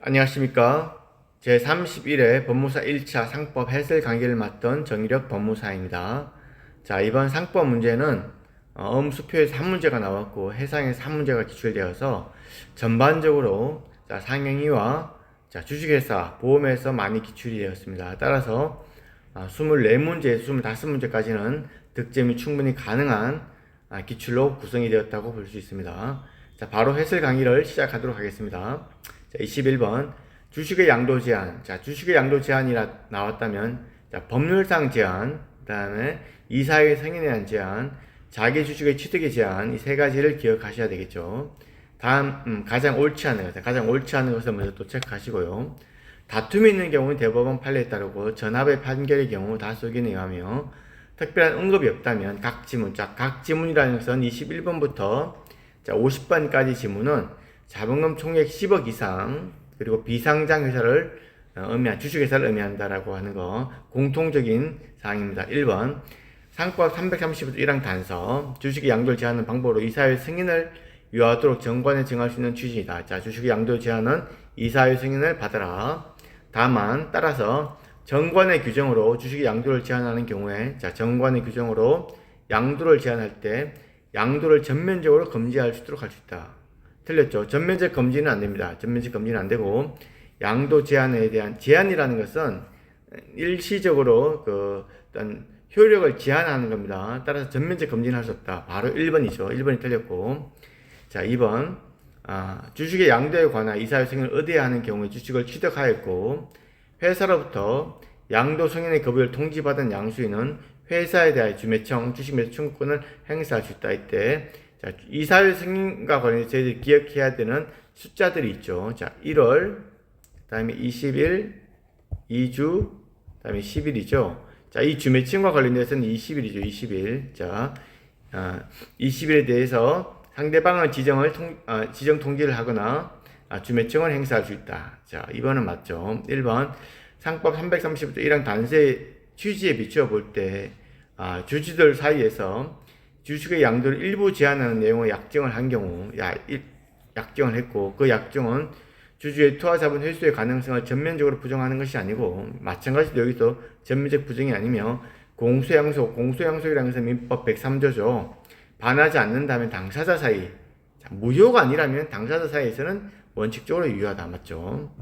안녕하십니까. 제31회 법무사 1차 상법 해설 강의를 맡던 정일혁 법무사입니다. 자, 이번 상법 문제는 수표에서 한 문제가 나왔고 해상에서 한 문제가 기출되어서 전반적으로 상행위와 주식회사, 보험에서 많이 기출이 되었습니다. 따라서 24문제, 25문제까지는 득점이 충분히 가능한 기출로 구성이 되었다고 볼 수 있습니다. 자, 바로 해설 강의를 시작하도록 하겠습니다. 자, 21번 주식의 양도 제한. 자, 주식의 양도 제한이 나왔다면 법률상 제한, 그 다음에 이사회 승인에 대한 제한, 자기 주식의 취득의 제한, 이 세 가지를 기억하셔야 되겠죠. 다음 가장 옳지 않은 것, 가장 옳지 않은 것을 먼저 또 체크하시고요. 다툼이 있는 경우는 대법원 판례에 따르고 전합의 판결의 경우 다수의견에 의하며 특별한 언급이 없다면 각 지문, 각 지문이라는 것은 21번부터 50번까지 지문은 자본금 총액 10억 이상 그리고 비상장 회사를 주식회사를 의미한다라고 하는 거 공통적인 사항입니다. 1번 상법 330조 1항 단서 주식의 양도를 제한하는 방법으로 이사회 승인을 유효하도록 정관에 정할 수 있는 취지이다. 자, 주식의 양도 제한은 이사회 승인을 받아라. 다만 따라서 정관의 규정으로 주식의 양도를 제한하는 경우에 정관의 규정으로 양도를 제한할 때 양도를 전면적으로 금지할 수 있도록 할 수 있다. 틀렸죠. 전면적 금지는 안 됩니다. 전면적 금지는 안 되고 양도 제한에 대한 제한이라는 것은 일시적으로 어떤 효력을 제한하는 겁니다. 따라서 전면적 금지는 할 수 없다. 바로 1번이죠. 1번이 틀렸고 자, 2번 주식의 양도에 관한 이사회 승인을 의뢰해야 하는 경우에 주식을 취득하였고 회사로부터 양도 승인의 거부를 통지받은 양수인은 회사에 대하여 주매청, 주식 매수 청구권을 행사할 수 있다. 이때 자, 이사회 승인과 관련해서 저희들이 기억해야 되는 숫자들이 있죠. 자, 1월, 그 다음에 20일, 2주, 그 다음에 10일이죠. 자, 이 주매칭과 관련해서는 20일이죠. 20일. 자, 20일에 대해서 상대방의 지정 통지를 하거나 주매칭을 행사할 수 있다. 자, 2번은 맞죠. 1번 상법 330조 1항 단서의 취지에 비추어 볼 때 주주들 사이에서 주식의 양도를 일부 제한하는 내용의 약정을 한 경우 약정을 했고 그 약정은 주주의 투하자본 회수의 가능성을 전면적으로 부정하는 것이 아니고 마찬가지로 여기서 전면적 부정이 아니며 공소양속이라는 것은 민법 103조죠. 반하지 않는다면 당사자 사이 무효가 아니라면 당사자 사이에서는 원칙적으로 유효하다. 맞죠?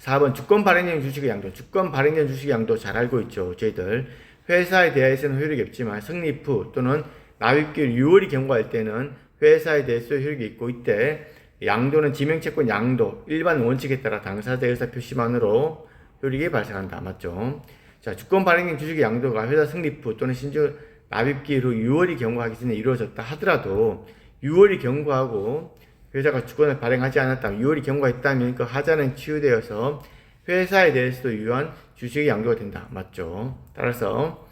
4번 주권 발행된 주식의 양도. 주권 발행된 주식의 양도 잘 알고 있죠. 저희들 회사에 대해서는 효력이 없지만 성립 후 또는 납입기일 6월이 경과할 때는 회사에 대해서 효력이 있고 이때 양도는 지명채권 양도 일반 원칙에 따라 당사자 의사 표시만으로 효력이 발생한다. 맞죠? 자, 주권 발행된 주식의 양도가 회사 성립 후 또는 심지어 납입기일 후 6월이 경과하기 전에 이루어졌다 하더라도 6월이 경과하고 회사가 주권을 발행하지 않았다면 6월이 경과했다면 그 하자는 치유되어서 회사에 대해서도 유효한 주식의 양도가 된다. 맞죠? 따라서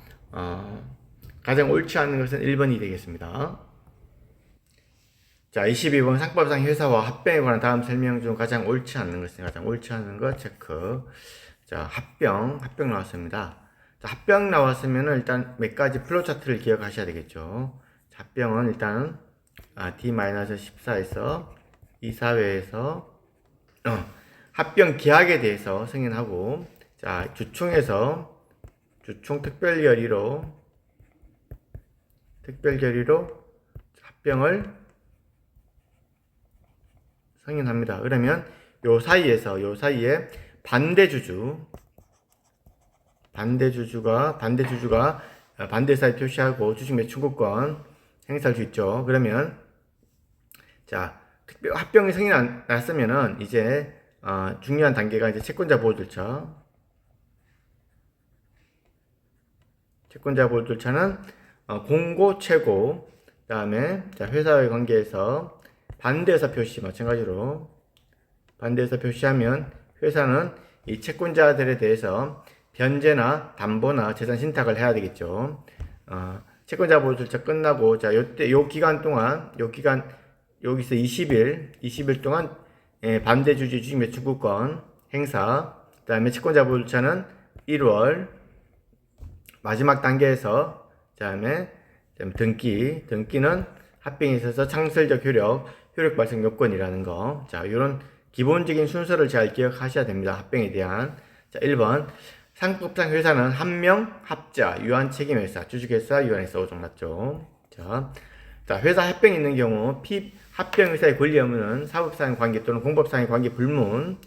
가장 옳지 않은 것은 1번이 되겠습니다. 자, 22번 상법상 회사와 합병에 관한 다음 설명 중 가장 옳지 않는 것 체크. 자, 합병 나왔습니다. 자, 합병 나왔으면 일단 몇 가지 플로우 차트를 기억하셔야 되겠죠. 자, 합병은 일단 D-14에서 이사회에서 합병 계약에 대해서 승인하고 자, 주총에서 주총 특별결의로 합병을 승인합니다. 그러면 요 사이에 반대주주가 반대 사유 표시하고 주식 매수 청구권 행사할 수 있죠. 그러면 자, 합병이 승인이 났으면은 이제 중요한 단계가 이제 채권자 보호 절차. 채권자 보호 절차는 공고, 최고, 그다음에 회사의 관계에서 반대의사 표시 마찬가지로 반대의사 표시하면 회사는 이 채권자들에 대해서 변제나 담보나 재산 신탁을 해야 되겠죠. 채권자 보호 절차 끝나고 요 기간 동안 여기서 20일 동안 반대 주주 주식 매수 청구권 행사. 그다음에 채권자 보호 절차는 1월 마지막 단계에서 그다음에 등기는 합병에 있어서 창설적 효력 발생 요건이라는 거. 자, 요런 기본적인 순서를 잘 기억하셔야 됩니다. 합병에 대한. 자, 1번. 상법상 회사는 한 명, 합자, 유한 책임회사, 주식회사, 유한회사 5종 맞죠? 자, 회사 합병이 있는 경우 합병회사의 권리 의무는 사법상의 관계 또는 공법상의 관계 불문.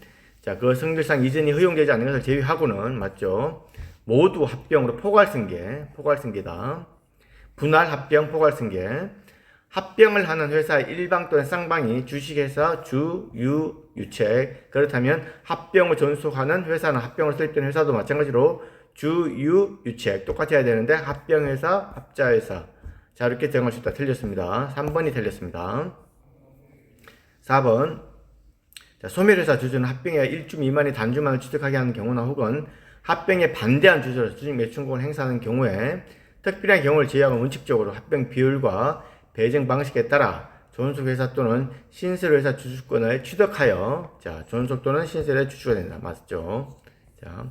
자, 그 성질상 이전이 허용되지 않는 것을 제외하고는 맞죠? 모두 합병으로 포괄승계다. 분할 합병, 포괄승계. 합병을 하는 회사의 일방 또는 쌍방이 주식회사, 주, 유, 유책. 그렇다면 합병을 존속하는 회사는 합병을 설립된 회사도 마찬가지로 주, 유, 유책. 똑같이 해야 되는데 합병회사, 합자회사. 자, 이렇게 정할 수 있다. 틀렸습니다. 3번이 틀렸습니다. 4번. 자, 소멸회사 주주는 합병의 1주 미만의 단주만을 취득하게 하는 경우나 혹은 합병에 반대한 주주로서 주식 매춘권을 행사하는 경우에 특별한 경우를 제외하고 원칙적으로 합병 비율과 배정 방식에 따라 존속회사 또는 신설회사 주주권을 취득하여 존속 또는 신설의 주주가 된다. 맞죠? 자,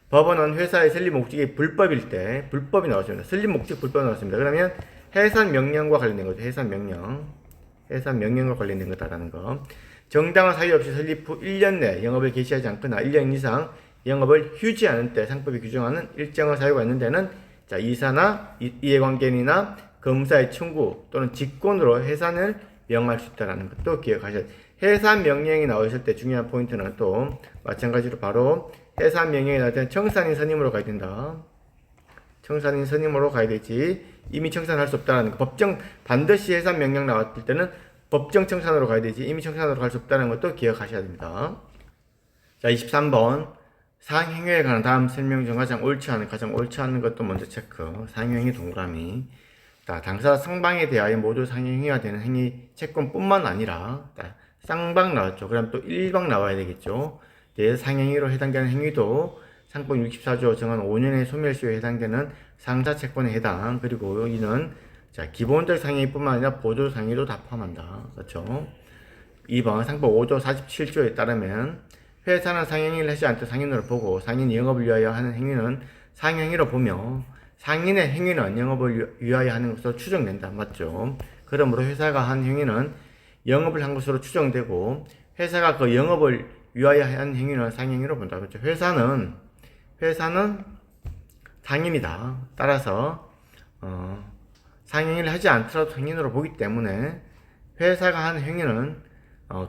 법원은 회사의 설립 목적이 불법일 때 불법이 나왔습니다. 설립 목적 불법이 나왔습니다. 그러면 해산 명령과 관련된 거죠. 해산 명령과 관련된 거다라는 거. 정당한 사유 없이 설립 후 1년 내 영업을 개시하지 않거나 1년 이상 영업을 휴지하는 때 상법이 규정하는 일정한 사유가 있는 데는 이사나 이해관계인이나 검사의 청구 또는 직권으로 해산을 명할 수 있다는 것도 기억하셔야 돼요. 해산 명령이 나오실 때 중요한 포인트는 또 마찬가지로 바로 해산 명령이 나올 때는 청산인 선임으로 가야 된다. 청산인 선임으로 가야 되지 이미 청산할 수 없다는 거. 반드시 해산 명령 나왔을 때는 법정 청산으로 가야 되지 이미 청산으로 갈 수 없다는 것도 기억하셔야 됩니다. 자, 23번. 상행위에 관한 다음 설명 중 가장 옳지 않은 것도 먼저 체크. 상행위 동그라미. 자, 당사자 상방에 대하여 모두 상행위가 되는 행위 채권뿐만 아니라 쌍방 나왔죠. 그럼 또 일방 나와야 되겠죠. 상행위로 해당되는 행위도 상법 64조 정한 5년의 소멸시효에 해당되는 상자 채권에 해당. 그리고 이는 기본적 상행위뿐만 아니라 보조 상행위도 다 포함한다. 그렇죠? 2번 상법 5조 47조에 따르면 회사는 상행위를 하지 않되 상인으로 보고 상인이 영업을 위하여 하는 행위는 상행위로 보며 상인의 행위는 영업을 위하여 하는 것으로 추정된다. 맞죠? 그러므로 회사가 한 행위는 영업을 한 것으로 추정되고 회사가 그 영업을 위하여 한 행위는 상행위로 본다. 그렇죠? 회사는 상인이다. 따라서 상행위를 하지 않더라도 상인으로 보기 때문에 회사가 한 행위는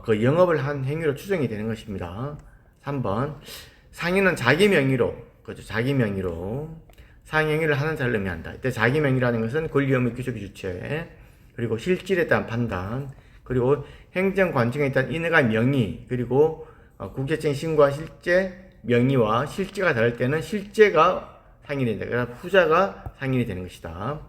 그 영업을 한 행위로 추정이 되는 것입니다. 3번 상인은 자기 명의로 상행위를 하는 자를 의미한다. 이때 자기 명의라는 것은 권리 의무 규정의 주체, 그리고 실질에 대한 판단, 그리고 행정관청에 따른 인허가 명의, 그리고 국세청 신고한 실제 명의와 실제가 다를 때는 실제가 상인이 된다. 그래서 후자가 상인이 되는 것이다.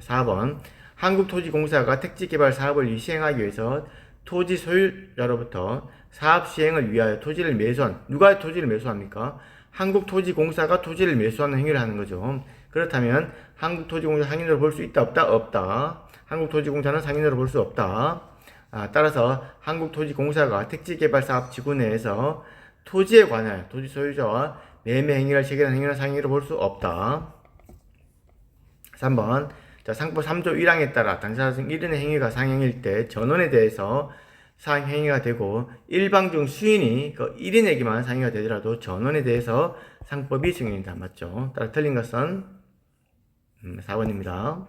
4번 한국토지공사가 택지개발 사업을 시행하기 위해서 토지 소유자로부터 사업 시행을 위하여 토지를 매수한, 누가 토지를 매수합니까? 한국토지공사가 토지를 매수하는 행위를 하는 거죠. 그렇다면 한국토지공사 상인으로 볼 수 있다 없다? 없다. 한국토지공사는 상인으로 볼 수 없다. 따라서 한국토지공사가 택지개발사업 지구 내에서 토지에 관하여 토지 소유자와 매매 행위를 체결한 행위는 상인으로 볼 수 없다. 3번 상법 3조 1항에 따라 당사자 중 1인의 행위가 상행일 때 전원에 대해서 상행위가 되고 일방 중 수인이 그 1인에게만 상행위가 되더라도 전원에 대해서 상법이 적용된다. 맞죠? 따라 틀린 것은 4번입니다.